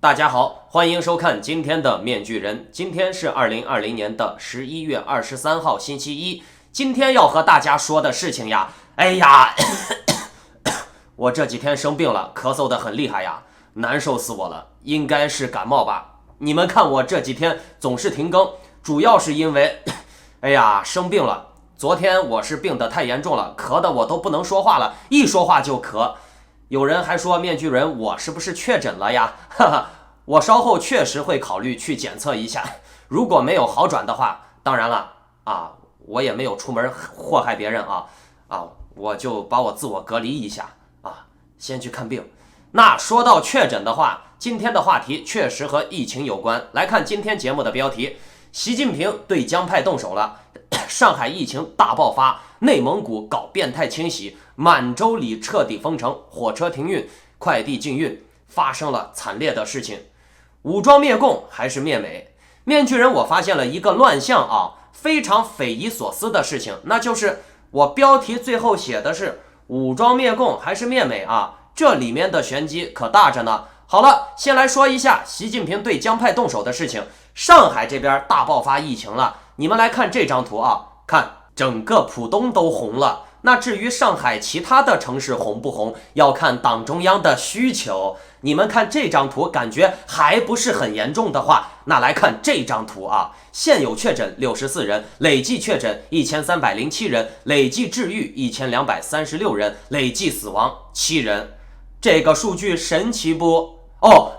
大家好，欢迎收看今天的面具人。今天是2020年的11月23号，星期一。今天要和大家说的事情呀，我这几天生病了，咳嗽得很厉害呀，难受死我了，应该是感冒吧。你们看我这几天总是停更，主要是因为生病了。昨天我是病得太严重了，咳得我都不能说话了，一说话就咳。有人还说面具人我是不是确诊了呀？我稍后确实会考虑去检测一下，如果没有好转的话，当然了我也没有出门祸害别人我就把我自我隔离一下先去看病。那说到确诊的话，今天的话题确实和疫情有关。来看今天节目的标题：习近平对江派动手了，上海疫情大爆发，内蒙古搞变态清洗，满洲里彻底封城，火车停运，快递禁运，发生了惨烈的事情。武装灭共还是灭美？面具人我发现了一个乱象非常匪夷所思的事情，那就是我标题最后写的是武装灭共还是灭美这里面的玄机可大着呢。好了，先来说一下习近平对江派动手的事情。上海这边大爆发疫情了，你们来看这张图看整个浦东都红了。那至于上海其他的城市红不红，要看党中央的需求。你们看这张图，感觉还不是很严重的话，那来看这张图现有确诊64人，累计确诊1307人，累计治愈1236人，累计死亡7人。这个数据神奇不？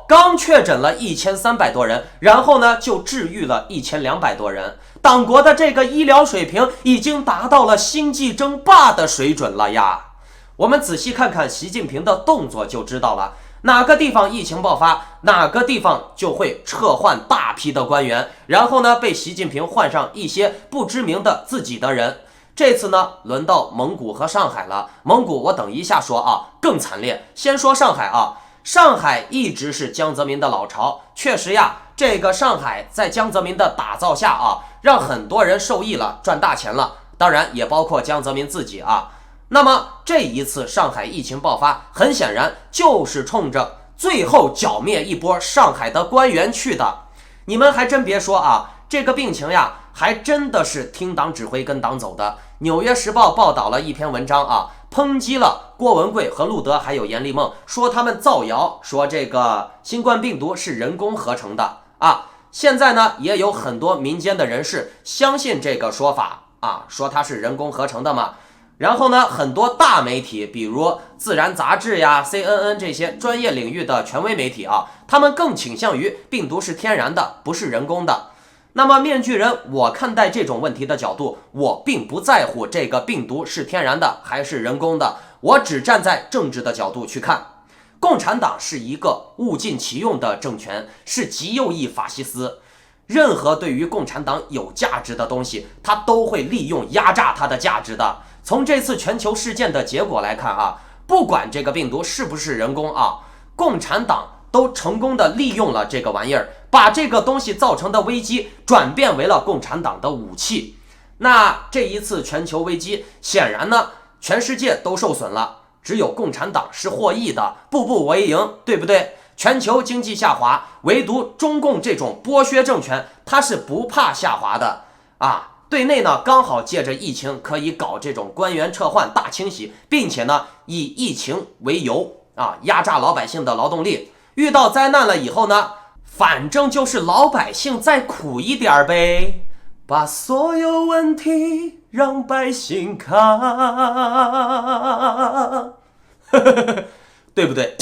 刚确诊了1300多人，然后呢就治愈了1200多人。党国的这个医疗水平已经达到了星际争霸的水准了呀。我们仔细看看习近平的动作就知道了，哪个地方疫情爆发，哪个地方就会撤换大批的官员，然后呢被习近平换上一些不知名的自己的人。这次呢轮到蒙古和上海了，蒙古我等一下说更惨烈。先说上海上海一直是江泽民的老巢，确实呀，这个上海在江泽民的打造下让很多人受益了，赚大钱了，当然也包括江泽民自己那么这一次上海疫情爆发，很显然就是冲着最后剿灭一波上海的官员去的。你们还真别说这个病情呀，还真的是听党指挥跟党走的。纽约时报报道了一篇文章抨击了郭文贵和路德还有阎立梦，说他们造谣，说这个新冠病毒是人工合成的现在呢也有很多民间的人士相信这个说法说它是人工合成的嘛。然后呢很多大媒体，比如自然杂志呀 CNN 这些专业领域的权威媒体他们更倾向于病毒是天然的，不是人工的。那么面具人我看待这种问题的角度，我并不在乎这个病毒是天然的还是人工的，我只站在政治的角度去看。共产党是一个物尽其用的政权，是极右翼法西斯。任何对于共产党有价值的东西，它都会利用压榨它的价值的。从这次全球事件的结果来看不管这个病毒是不是人工共产党都成功的利用了这个玩意儿，把这个东西造成的危机转变为了共产党的武器。那这一次全球危机，显然呢全世界都受损了，只有共产党是获益的，步步为营，对不对？全球经济下滑，唯独中共这种剥削政权，它是不怕下滑的对内呢刚好借着疫情可以搞这种官员撤换大清洗，并且呢以疫情为由压榨老百姓的劳动力。遇到灾难了以后呢，反正就是老百姓再苦一点呗，把所有问题让百姓看对不对？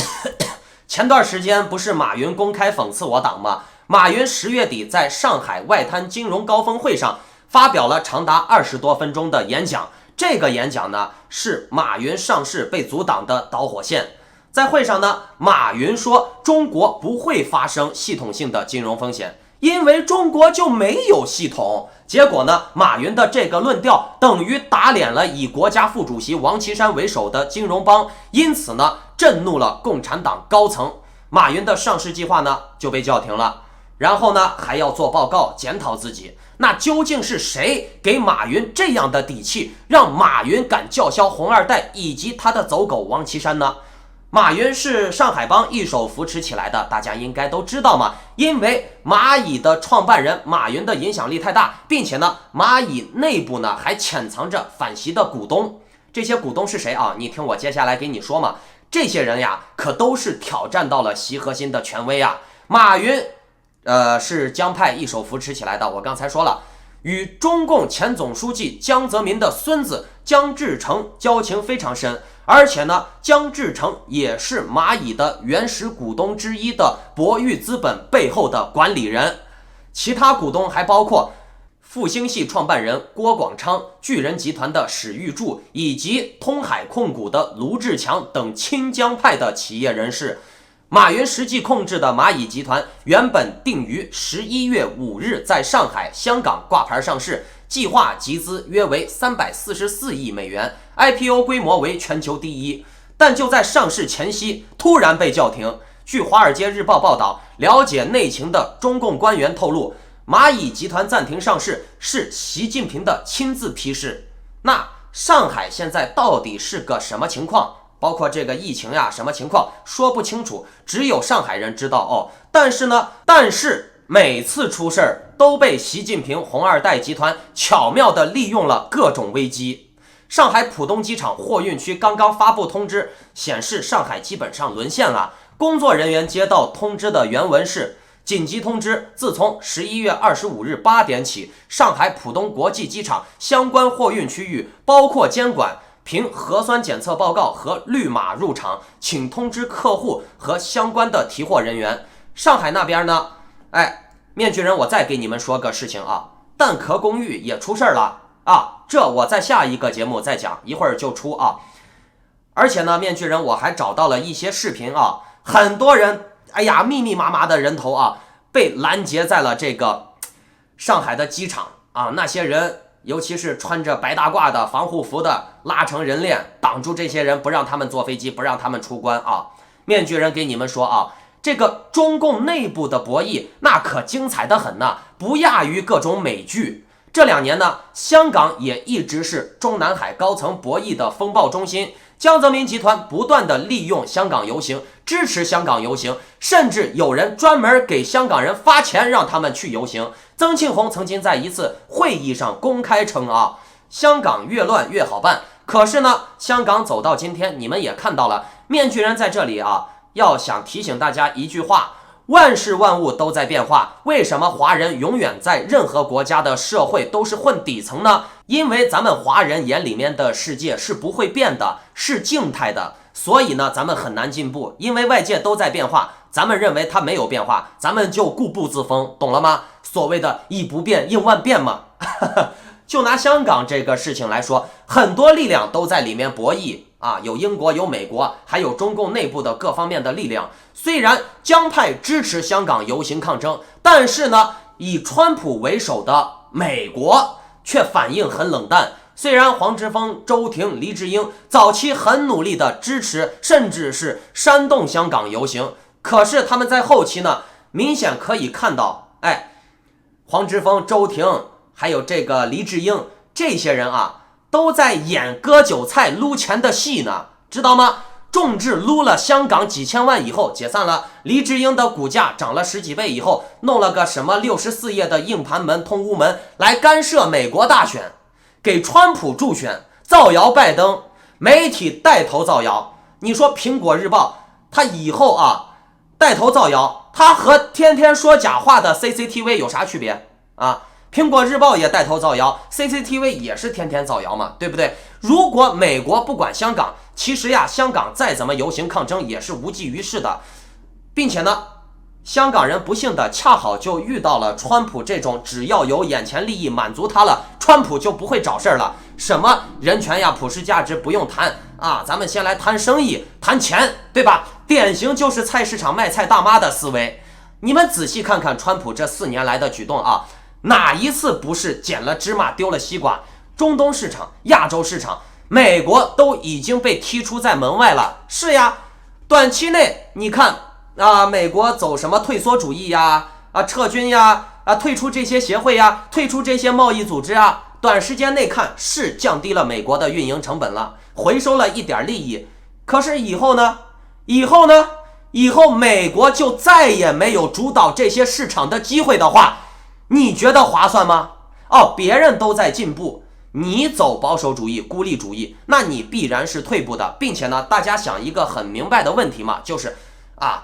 前段时间不是马云公开讽刺我党吗？马云10月底在上海外滩金融高峰会上发表了长达20多分钟的演讲，这个演讲呢是马云上市被阻挡的导火线。在会上呢，马云说中国不会发生系统性的金融风险，因为中国就没有系统。结果呢，马云的这个论调等于打脸了以国家副主席王岐山为首的金融帮，因此呢震怒了共产党高层。马云的上市计划呢就被叫停了，然后呢还要做报告检讨自己。那究竟是谁给马云这样的底气，让马云敢叫嚣红二代以及他的走狗王岐山呢？马云是上海帮一手扶持起来的，大家应该都知道嘛。因为蚂蚁的创办人马云的影响力太大，并且呢，蚂蚁内部呢还潜藏着反习的股东。这些股东是谁啊？你听我接下来给你说嘛。这些人呀，可都是挑战到了习核心的权威啊。马云，是江派一手扶持起来的。我刚才说了，与中共前总书记江泽民的孙子江志成交情非常深。而且呢，江志成也是蚂蚁的原始股东之一的博裕资本背后的管理人，其他股东还包括复兴系创办人郭广昌、巨人集团的史玉柱以及通海控股的卢志强等亲江派的企业人士。马云实际控制的蚂蚁集团原本定于11月5日在上海、香港挂牌上市，计划集资约为344亿美元。IPO 规模为全球第一，但就在上市前夕突然被叫停。据《华尔街日报》报道，了解内情的中共官员透露，蚂蚁集团暂停上市是习近平的亲自批示。那上海现在到底是个什么情况？包括这个疫情呀，什么情况说不清楚，只有上海人知道哦。但是每次出事儿都被习近平红二代集团巧妙地利用了各种危机。上海浦东机场货运区刚刚发布通知，显示上海基本上沦陷了。工作人员接到通知的原文是：紧急通知，自从11月25日8点起，上海浦东国际机场相关货运区域，包括监管，凭核酸检测报告和绿码入场，请通知客户和相关的提货人员。上海那边呢，面具人，我再给你们说个事情啊，蛋壳公寓也出事了啊，这我在下一个节目再讲，一会儿就出啊。而且呢，面具人我还找到了一些视频啊，很多人密密麻麻的人头啊，被拦截在了这个上海的机场啊，那些人尤其是穿着白大褂的防护服的，拉成人链挡住这些人，不让他们坐飞机，不让他们出关啊。面具人给你们说啊，这个中共内部的博弈那可精彩得很呢，不亚于各种美剧。这2年呢，香港也一直是中南海高层博弈的风暴中心。江泽民集团不断的利用香港游行，支持香港游行，甚至有人专门给香港人发钱让他们去游行。曾庆红曾经在一次会议上公开称啊，香港越乱越好办。可是呢，香港走到今天，你们也看到了，面具人在这里啊，要想提醒大家一句话：万事万物都在变化，为什么华人永远在任何国家的社会都是混底层呢？因为咱们华人眼里面的世界是不会变的，是静态的，所以呢，咱们很难进步。因为外界都在变化，咱们认为它没有变化，咱们就固步自封，懂了吗？所谓的以不变应万变嘛。就拿香港这个事情来说，很多力量都在里面博弈啊，有英国，有美国，还有中共内部的各方面的力量。虽然江派支持香港游行抗争，但是呢，以川普为首的美国却反应很冷淡。虽然黄之锋、周庭、黎智英早期很努力的支持，甚至是煽动香港游行，可是他们在后期呢，明显可以看到，黄之锋、周庭还有这个黎智英这些人啊，都在演割韭菜撸钱的戏呢，知道吗？众志撸了香港几千万以后解散了，黎智英的股价涨了10几倍以后，弄了个什么64页的硬盘门、通乌门来干涉美国大选，给川普助选，造谣拜登，媒体带头造谣。你说苹果日报他以后啊带头造谣，他和天天说假话的 CCTV 有啥区别啊？苹果日报也带头造谣， CCTV 也是天天造谣嘛，对不对？如果美国不管香港，其实呀，香港再怎么游行抗争也是无济于事的，并且呢，香港人不幸的恰好就遇到了川普这种只要有眼前利益满足他了，川普就不会找事儿了。什么人权呀、普世价值不用谈啊，咱们先来谈生意、谈钱，对吧？典型就是菜市场卖菜大妈的思维。你们仔细看看川普这4年来的举动啊，哪一次不是捡了芝麻丢了西瓜？中东市场、亚洲市场，美国都已经被踢出在门外了。是呀，短期内你看啊，美国走什么退缩主义呀，撤军呀，退出这些协会呀，退出这些贸易组织啊，短时间内看是降低了美国的运营成本了，回收了一点利益。可是以后呢？以后呢？以后美国就再也没有主导这些市场的机会的话，你觉得划算吗？别人都在进步，你走保守主义、孤立主义，那你必然是退步的。并且呢，大家想一个很明白的问题嘛，就是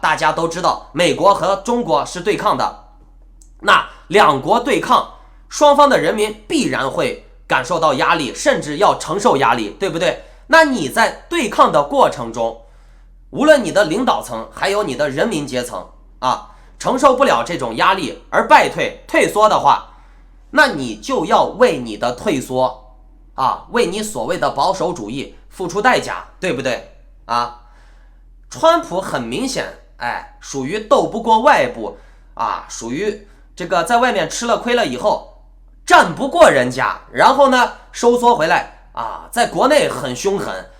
大家都知道美国和中国是对抗的，那两国对抗，双方的人民必然会感受到压力，甚至要承受压力，对不对？那你在对抗的过程中，无论你的领导层还有你的人民阶层承受不了这种压力而败退退缩的话，那你就要为你的退缩为你所谓的保守主义付出代价，对不对川普很明显属于斗不过外部属于这个在外面吃了亏了以后战不过人家，然后呢收缩回来在国内很凶狠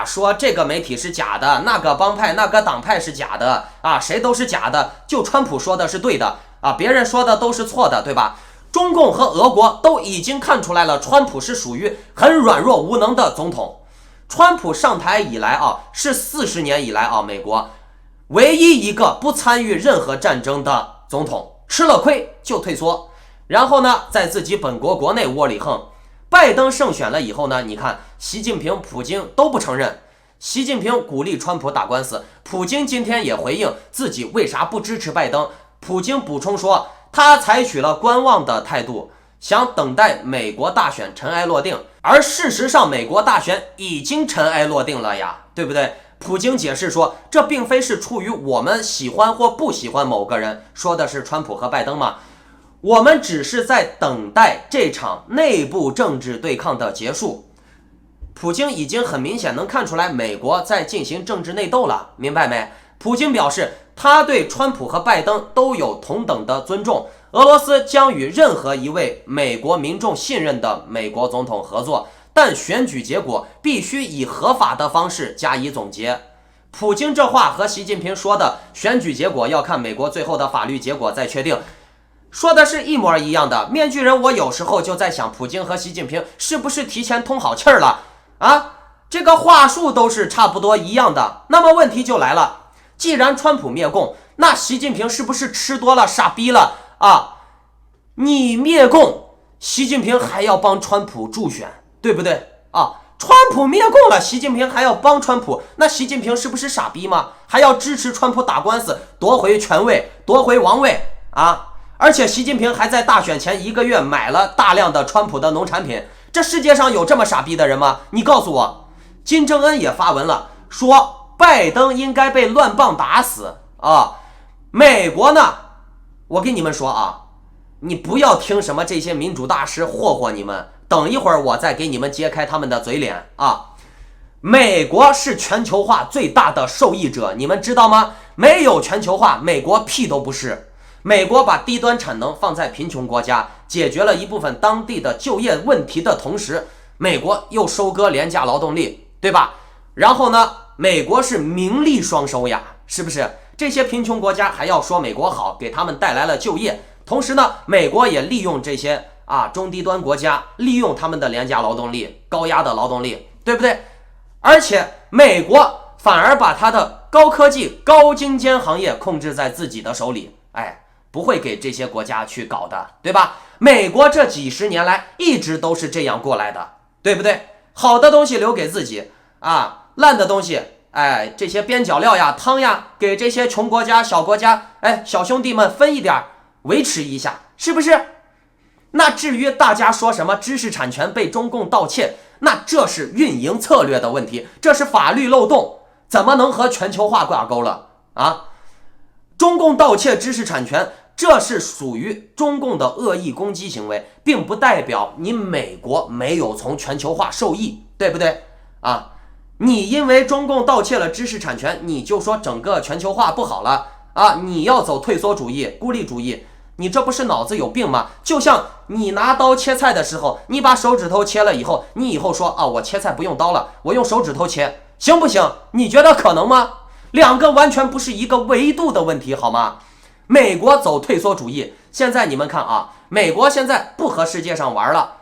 说这个媒体是假的，那个帮派那个党派是假的谁都是假的，就川普说的是对的别人说的都是错的，对吧？中共和俄国都已经看出来了，川普是属于很软弱无能的总统。川普上台以来是40年以来美国唯一一个不参与任何战争的总统，吃了亏就退缩，然后呢在自己本国国内窝里横。拜登胜选了以后呢，你看习近平、普京都不承认，习近平鼓励川普打官司，普京今天也回应自己为啥不支持拜登。普京补充说，他采取了观望的态度，想等待美国大选尘埃落定，而事实上美国大选已经尘埃落定了呀，对不对？普京解释说，这并非是出于我们喜欢或不喜欢某个人，说的是川普和拜登嘛，我们只是在等待这场内部政治对抗的结束。普京已经很明显能看出来美国在进行政治内斗了，明白没？普京表示他对川普和拜登都有同等的尊重，俄罗斯将与任何一位美国民众信任的美国总统合作，但选举结果必须以合法的方式加以总结。普京这话和习近平说的选举结果要看美国最后的法律结果再确定，说的是一模一样的。面具人，我有时候就在想，普京和习近平是不是提前通好气儿了这个话术都是差不多一样的。那么问题就来了，既然川普灭共，那习近平是不是吃多了傻逼了你灭共，习近平还要帮川普助选，对不对川普灭共了，习近平还要帮川普，那习近平是不是傻逼吗？还要支持川普打官司夺回权位，夺回王位而且习近平还在大选前1个月买了大量的川普的农产品，这世界上有这么傻逼的人吗？你告诉我。金正恩也发文了，说拜登应该被乱棒打死美国呢，我跟你们说你不要听什么这些民主大师霍霍你们，等一会儿我再给你们揭开他们的嘴脸美国是全球化最大的受益者，你们知道吗？没有全球化，美国屁都不是。美国把低端产能放在贫穷国家，解决了一部分当地的就业问题的同时，美国又收割廉价劳动力，对吧？然后呢，美国是名利双收呀，是不是？这些贫穷国家还要说美国好，给他们带来了就业，同时呢，美国也利用这些中低端国家，利用他们的廉价劳动力、高压的劳动力，对不对？而且美国反而把它的高科技、高精尖行业控制在自己的手里，不会给这些国家去搞的，对吧？美国这几十年来一直都是这样过来的，对不对？好的东西留给自己烂的东西这些边角料呀、汤呀，给这些穷国家、小国家小兄弟们分一点，维持一下，是不是？那至于大家说什么知识产权被中共盗窃，那这是运营策略的问题，这是法律漏洞，怎么能和全球化挂钩了中共盗窃知识产权，这是属于中共的恶意攻击行为，并不代表你美国没有从全球化受益，对不对你因为中共盗窃了知识产权，你就说整个全球化不好了你要走退缩主义、孤立主义，你这不是脑子有病吗？就像你拿刀切菜的时候，你把手指头切了以后，你以后说我切菜不用刀了，我用手指头切，行不行？你觉得可能吗？两个完全不是一个维度的问题，好吗？美国走退缩主义，现在你们看美国现在不和世界上玩了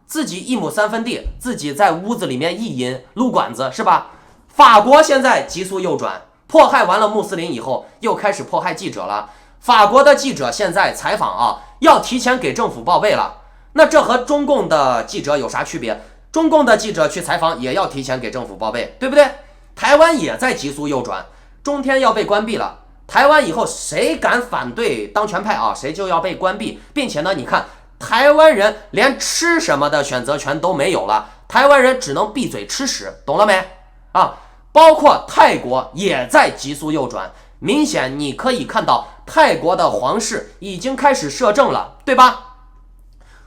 自己1亩3分地，自己在屋子里面意淫撸管子，是吧？法国现在急速右转，迫害完了穆斯林以后，又开始迫害记者了。法国的记者现在采访啊，要提前给政府报备了。那这和中共的记者有啥区别？中共的记者去采访也要提前给政府报备，对不对？台湾也在急速右转，中天要被关闭了。台湾以后谁敢反对当权派啊，谁就要被关闭，并且呢，你看台湾人连吃什么的选择权都没有了，台湾人只能闭嘴吃屎，懂了没？啊，包括泰国也在急速右转，明显你可以看到泰国的皇室已经开始摄政了，对吧？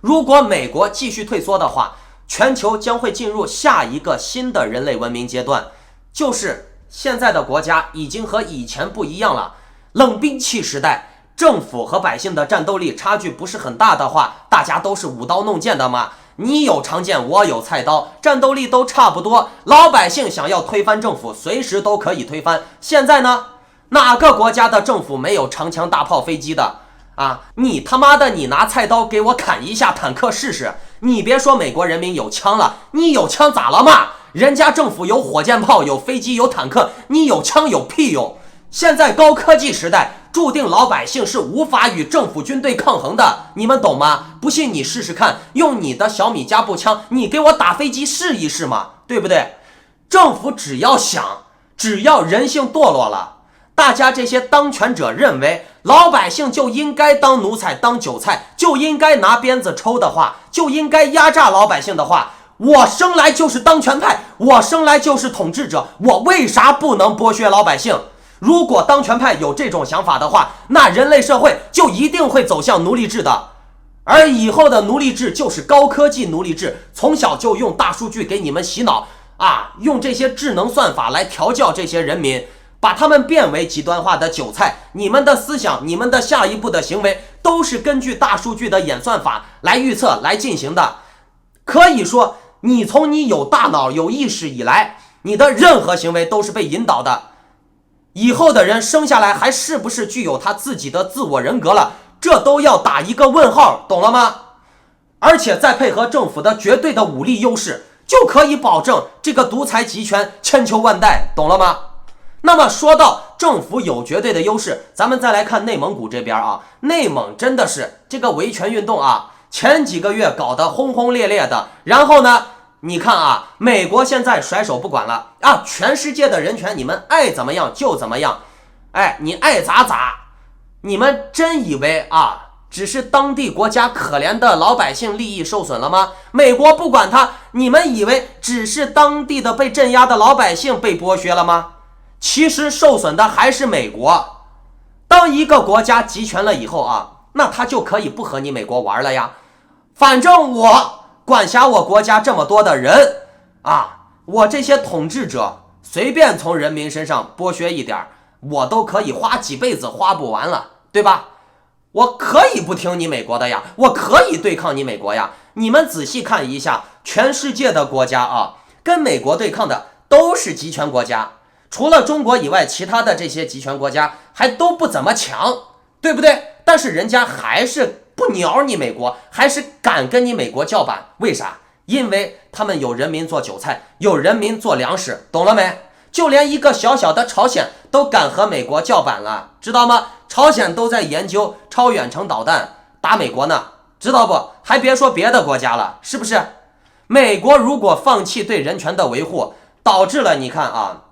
如果美国继续退缩的话，全球将会进入下一个新的人类文明阶段，就是现在的国家已经和以前不一样了。冷兵器时代，政府和百姓的战斗力差距不是很大的话，大家都是舞刀弄剑的嘛，你有长剑，我有菜刀，战斗力都差不多，老百姓想要推翻政府随时都可以推翻。现在呢，哪个国家的政府没有长枪大炮飞机的啊？你他妈的，你拿菜刀给我砍一下坦克试试。你别说美国人民有枪了，你有枪咋了嘛？人家政府有火箭炮，有飞机，有坦克，你有枪有屁用？现在高科技时代，注定老百姓是无法与政府军队抗衡的，你们懂吗？不信你试试看，用你的小米加步枪，你给我打飞机试一试嘛，对不对？政府只要想，只要人性堕落了，大家这些当权者认为老百姓就应该当奴才当韭菜，就应该拿鞭子抽的话，就应该压榨老百姓的话，我生来就是当权派，我生来就是统治者，我为啥不能剥削老百姓？如果当权派有这种想法的话，那人类社会就一定会走向奴隶制的。而以后的奴隶制就是高科技奴隶制，从小就用大数据给你们洗脑啊，用这些智能算法来调教这些人民，把他们变为极端化的韭菜。你们的思想，你们的下一步的行为都是根据大数据的演算法来预测来进行的。可以说，你从你有大脑有意识以来，你的任何行为都是被引导的。以后的人生下来还是不是具有他自己的自我人格了，这都要打一个问号，懂了吗？而且再配合政府的绝对的武力优势，就可以保证这个独裁集权千秋万代，懂了吗？那么说到政府有绝对的优势，咱们再来看内蒙古这边啊，内蒙真的是这个维权运动啊，前几个月搞得轰轰烈烈的，然后呢，你看啊，美国现在甩手不管了啊，全世界的人权你们爱怎么样就怎么样，哎，你爱咋咋，你们真以为啊，只是当地国家可怜的老百姓利益受损了吗？美国不管他，你们以为只是当地的被镇压的老百姓被剥削了吗？其实受损的还是美国。当一个国家集权了以后啊，那他就可以不和你美国玩了呀。反正我管辖我国家这么多的人啊，我这些统治者随便从人民身上剥削一点，我都可以花几辈子花不完了，对吧？我可以不听你美国的呀，我可以对抗你美国呀。你们仔细看一下，全世界的国家啊，跟美国对抗的都是集权国家，除了中国以外，其他的这些集权国家还都不怎么强，对不对？但是人家还是不鸟你美国，还是敢跟你美国叫板，为啥？因为他们有人民做韭菜，有人民做粮食，懂了没？就连一个小小的朝鲜都敢和美国叫板了，知道吗？朝鲜都在研究超远程导弹打美国呢，知道不？还别说别的国家了，是不是？美国如果放弃对人权的维护，导致了你看啊，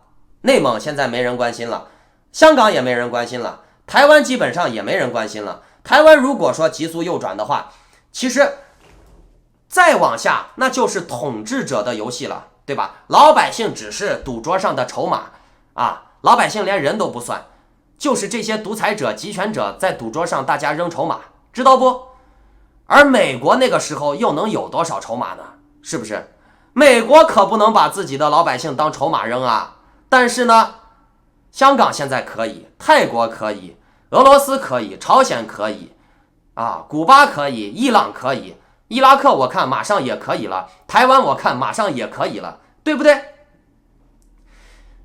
内蒙现在没人关心了，香港也没人关心了，台湾基本上也没人关心了。台湾如果说急速右转的话，其实再往下那就是统治者的游戏了，对吧？老百姓只是赌桌上的筹码啊，老百姓连人都不算，就是这些独裁者集权者在赌桌上大家扔筹码，知道不？而美国那个时候又能有多少筹码呢？是不是？美国可不能把自己的老百姓当筹码扔啊。但是呢，香港现在可以，泰国可以，俄罗斯可以，朝鲜可以啊，古巴可以，伊朗可以，伊拉克我看马上也可以了，台湾我看马上也可以了，对不对？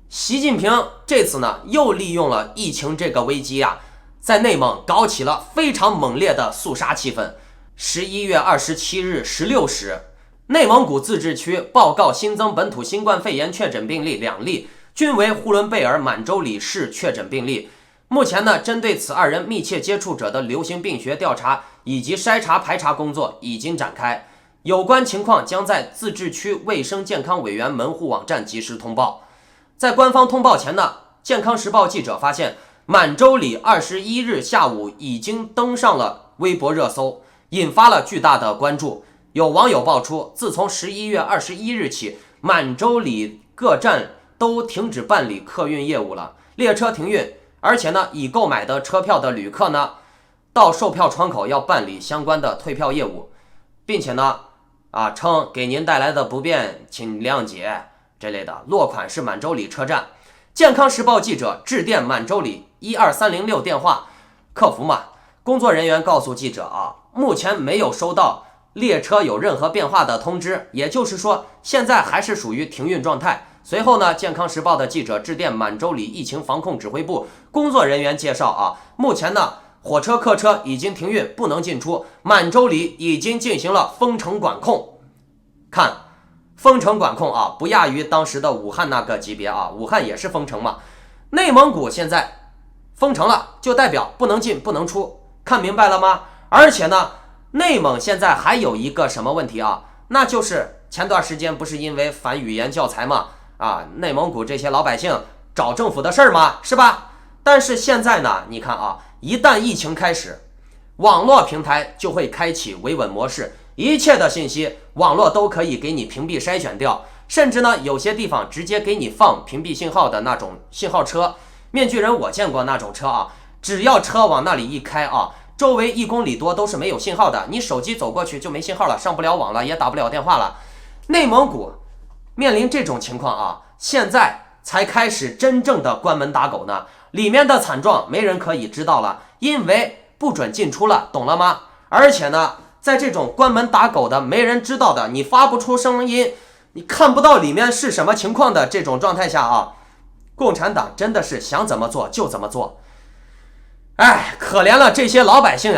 习近平这次呢，又利用了疫情这个危机啊，在内蒙搞起了非常猛烈的肃杀气氛。11月27日16时，内蒙古自治区报告新增本土新冠肺炎确诊病例2例，均为呼伦贝尔、满洲里市确诊病例。目前呢，针对此2人密切接触者的流行病学调查以及筛查排查工作已经展开，有关情况将在自治区卫生健康委员门户网站及时通报。在官方通报前呢，健康时报记者发现，满洲里21日下午已经登上了微博热搜，引发了巨大的关注。有网友爆出，自从11月21日起，满洲里各站都停止办理客运业务了，列车停运，而且呢，已购买的车票的旅客呢，到售票窗口要办理相关的退票业务，并且呢，称给您带来的不便请谅解这类的，落款是满洲里车站。健康时报记者致电满洲里12306电话客服嘛，工作人员告诉记者目前没有收到列车有任何变化的通知，也就是说现在还是属于停运状态。随后呢，健康时报的记者致电满洲里疫情防控指挥部，工作人员介绍目前呢，火车客车已经停运，不能进出，满洲里已经进行了封城管控。看封城管控不亚于当时的武汉那个级别武汉也是封城嘛。内蒙古现在封城了，就代表不能进不能出，看明白了吗？而且呢，内蒙现在还有一个什么问题那就是前段时间不是因为反语言教材嘛内蒙古这些老百姓找政府的事儿嘛，是吧？但是现在呢，你看一旦疫情开始，网络平台就会开启维稳模式，一切的信息网络都可以给你屏蔽筛选掉，甚至呢，有些地方直接给你放屏蔽信号的那种信号车。面具人我见过那种车只要车往那里一开周围1公里多都是没有信号的，你手机走过去就没信号了，上不了网了，也打不了电话了。内蒙古面临这种情况现在才开始真正的关门打狗呢，里面的惨状没人可以知道了，因为不准进出了，懂了吗？而且呢，在这种关门打狗的没人知道的，你发不出声音，你看不到里面是什么情况的这种状态下共产党真的是想怎么做就怎么做。可怜了这些老百姓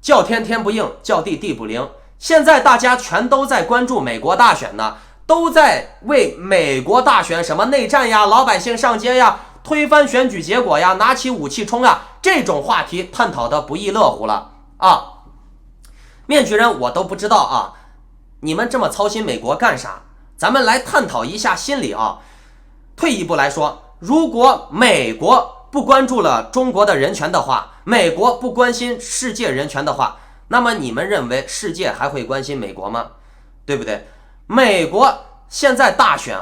叫天天不应，叫地地不灵。现在大家全都在关注美国大选呢，都在为美国大选什么内战老百姓上街推翻选举结果拿起武器冲这种话题探讨的不亦乐乎了面具人我都不知道你们这么操心美国干啥？咱们来探讨一下心理退一步来说，如果美国不关注了中国的人权的话，美国不关心世界人权的话，那么你们认为世界还会关心美国吗？对不对？美国现在大选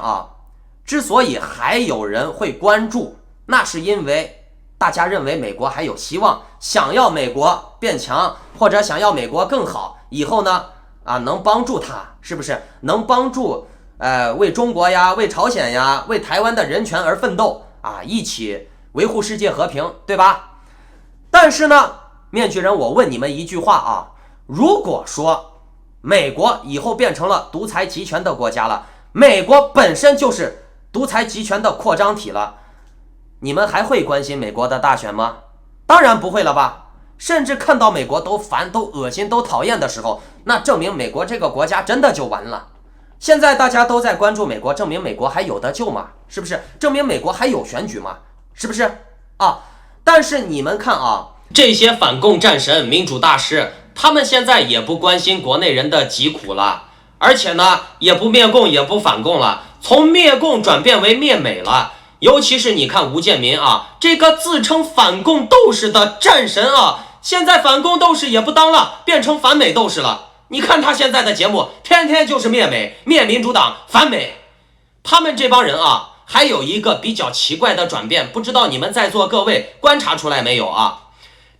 之所以还有人会关注，那是因为大家认为美国还有希望，想要美国变强，或者想要美国更好，以后呢能帮助他，是不是能帮助为中国为朝鲜为台湾的人权而奋斗一起维护世界和平，对吧？但是呢，面具人我问你们一句话如果说美国以后变成了独裁集权的国家了，美国本身就是独裁集权的扩张体了，你们还会关心美国的大选吗？当然不会了吧。甚至看到美国都烦都恶心都讨厌的时候，那证明美国这个国家真的就完了。现在大家都在关注美国，证明美国还有得救嘛，是不是？证明美国还有选举嘛，是不是但是你们看这些反共战神民主大师，他们现在也不关心国内人的疾苦了，而且呢也不灭共也不反共了，从灭共转变为灭美了。尤其是你看吴建民这个自称反共斗士的战神现在反共斗士也不当了，变成反美斗士了。你看他现在的节目天天就是灭美，灭民主党，反美。他们这帮人还有一个比较奇怪的转变，不知道你们在座各位观察出来没有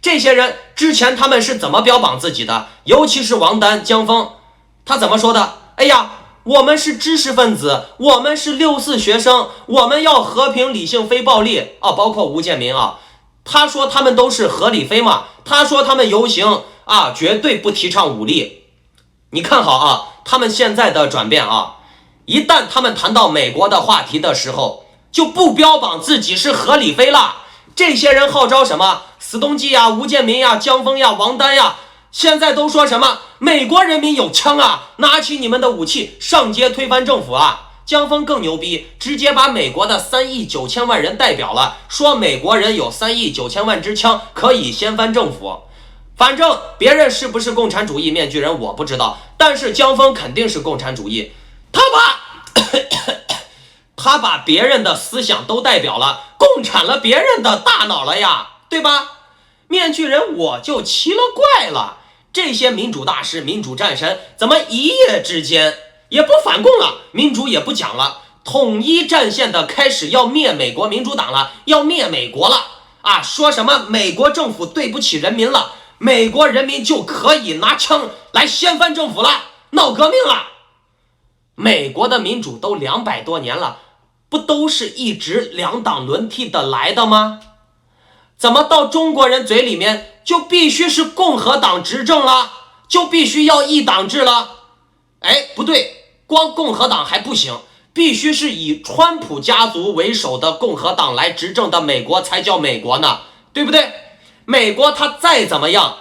这些人之前他们是怎么标榜自己的？尤其是王丹、江峰，他怎么说的？哎呀，我们是知识分子，我们是6·4学生，我们要和平理性非暴力包括吴建民他说他们都是合理非嘛，他说他们游行绝对不提倡武力。你看好他们现在的转变一旦他们谈到美国的话题的时候，就不标榜自己是合理非了。这些人号召什么死东季吴建民江峰王丹现在都说什么美国人民有枪拿起你们的武器上街推翻政府江峰更牛逼，直接把美国的3亿9千万人代表了，说美国人有3亿9千万支枪，可以掀翻政府。反正别人是不是共产主义面具人我不知道，但是江峰肯定是共产主义，他把别人的思想都代表了，共产了别人的大脑了呀，对吧？面具人我就奇了怪了，这些民主大师、民主战神怎么一夜之间也不反共了，民主也不讲了，统一战线的开始要灭美国民主党了，要灭美国了啊！说什么美国政府对不起人民了，美国人民就可以拿枪来掀翻政府了，闹革命了。美国的民主都200多年了，不都是一直2党轮替的来的吗？怎么到中国人嘴里面就必须是共和党执政了，就必须要一党制了？哎，不对，光共和党还不行，必须是以川普家族为首的共和党来执政的美国才叫美国呢，对不对？美国它再怎么样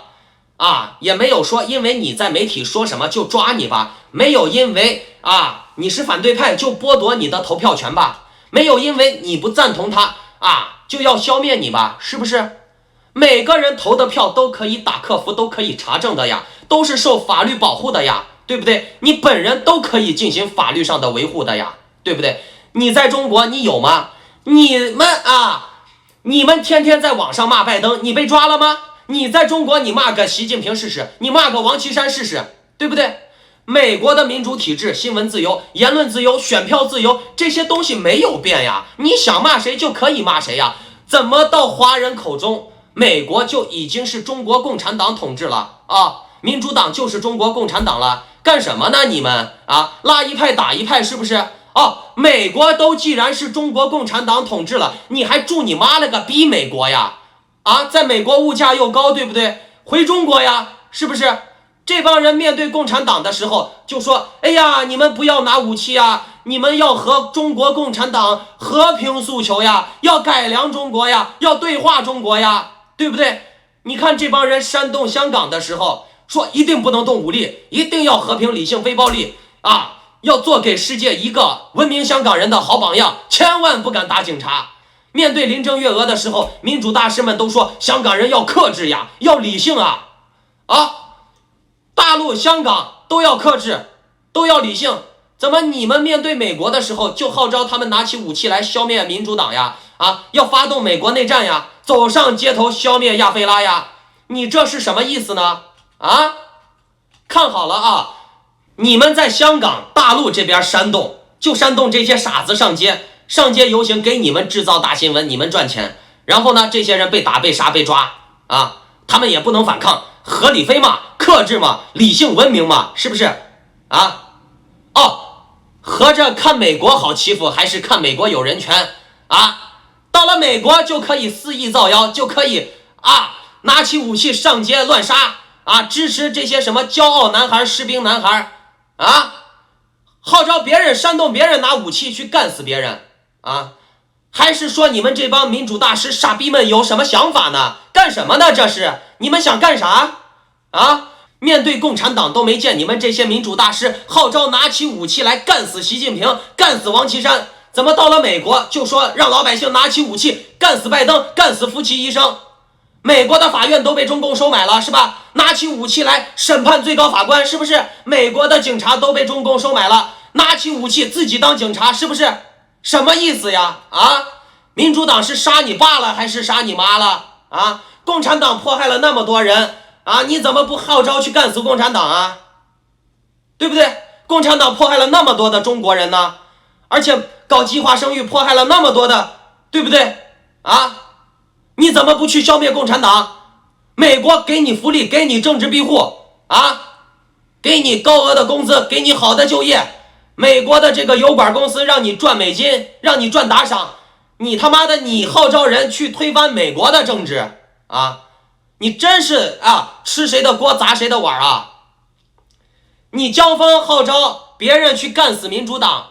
啊，也没有说因为你在媒体说什么就抓你吧，没有因为啊你是反对派就剥夺你的投票权吧，没有因为你不赞同他啊就要消灭你吧，是不是？每个人投的票都可以打客服，都可以查证的呀，都是受法律保护的呀，对不对？你本人都可以进行法律上的维护的呀，对不对？你在中国你有吗？你们天天在网上骂拜登，你被抓了吗？你在中国你骂个习近平试试，你骂个王岐山试试，对不对？美国的民主体制、新闻自由、言论自由、选票自由，这些东西没有变呀，你想骂谁就可以骂谁呀。怎么到华人口中美国就已经是中国共产党统治了啊？民主党就是中国共产党了，干什么呢你们啊？拉一派打一派是不是？哦，美国都既然是中国共产党统治了，你还祝你妈了个逼美国呀？啊，在美国物价又高，对不对？回中国呀，是不是？这帮人面对共产党的时候就说，哎呀，你们不要拿武器呀，你们要和中国共产党和平诉求呀，要改良中国呀，要对话中国呀，对不对？你看这帮人煽动香港的时候说一定不能动武力，一定要和平理性非暴力啊，要做给世界一个文明香港人的好榜样，千万不敢打警察。面对林郑月娥的时候，民主大师们都说香港人要克制呀，要理性啊，大陆香港都要克制，都要理性。怎么你们面对美国的时候就号召他们拿起武器来消灭民主党呀？啊，要发动美国内战呀，走上街头消灭亚非拉呀？你这是什么意思呢？啊，看好了啊，你们在香港大陆这边煽动，就煽动这些傻子上街游行，给你们制造大新闻，你们赚钱。然后呢，这些人被打被杀被抓啊，他们也不能反抗，合理非嘛，克制嘛，理性文明嘛，是不是啊？合着看美国好欺负还是看美国有人权啊？到了美国就可以肆意造谣，就可以拿起武器上街乱杀啊，支持这些什么骄傲男孩、士兵男孩啊，号召别人煽动别人拿武器去干死别人啊？还是说你们这帮民主大师傻逼们有什么想法呢？干什么呢？这是你们想干啥啊？面对共产党都没见你们这些民主大师号召拿起武器来干死习近平，干死王岐山，怎么到了美国就说让老百姓拿起武器干死拜登，干死夫妻医生？美国的法院都被中共收买了是吧？拿起武器来审判最高法官，是不是？美国的警察都被中共收买了，拿起武器自己当警察，是不是？什么意思呀？啊，民主党是杀你爸了还是杀你妈了啊？共产党迫害了那么多人啊，你怎么不号召去干死共产党啊？对不对？共产党迫害了那么多的中国人呢，而且搞计划生育迫害了那么多的，对不对啊？你怎么不去消灭共产党？美国给你福利，给你政治庇护啊，给你高额的工资，给你好的就业，美国的这个油管公司让你赚美金，让你赚打赏，你他妈的你号召人去推翻美国的政治啊？你真是吃谁的锅砸谁的碗啊！你江峰号召别人去干死民主党，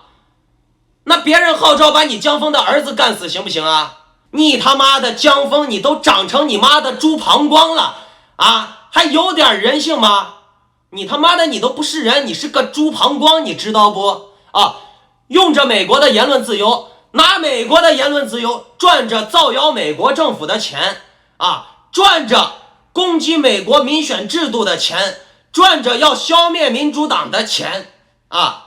那别人号召把你江峰的儿子干死行不行啊？你他妈的江峰，你都长成你妈的猪膀胱了啊，还有点人性吗？你他妈的你都不是人，你是个猪膀胱，你知道不啊？用着美国的言论自由，拿美国的言论自由赚着造谣美国政府的钱啊，赚着攻击美国民选制度的钱，赚着要消灭民主党的钱啊！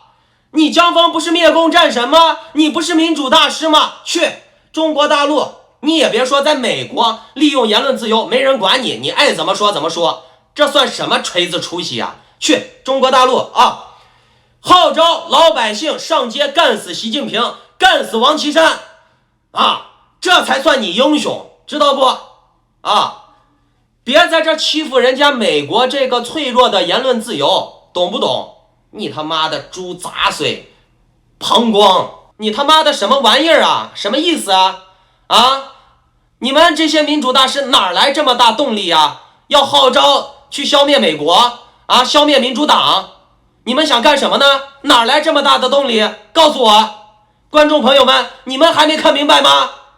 你江峰不是灭共战神吗？你不是民主大师吗？去中国大陆，你也别说在美国利用言论自由没人管你，你爱怎么说怎么说，这算什么锤子出息啊！去中国大陆啊，号召老百姓上街干死习近平，干死王岐山啊，这才算你英雄，知道不啊？别在这欺负人家美国这个脆弱的言论自由，懂不懂？你他妈的猪杂碎膀胱，你他妈的什么玩意儿啊？什么意思啊？啊，你们这些民主大师哪来这么大动力啊？要号召去消灭美国啊，消灭民主党，你们想干什么呢？哪来这么大的动力？告诉我，观众朋友们，你们还没看明白吗？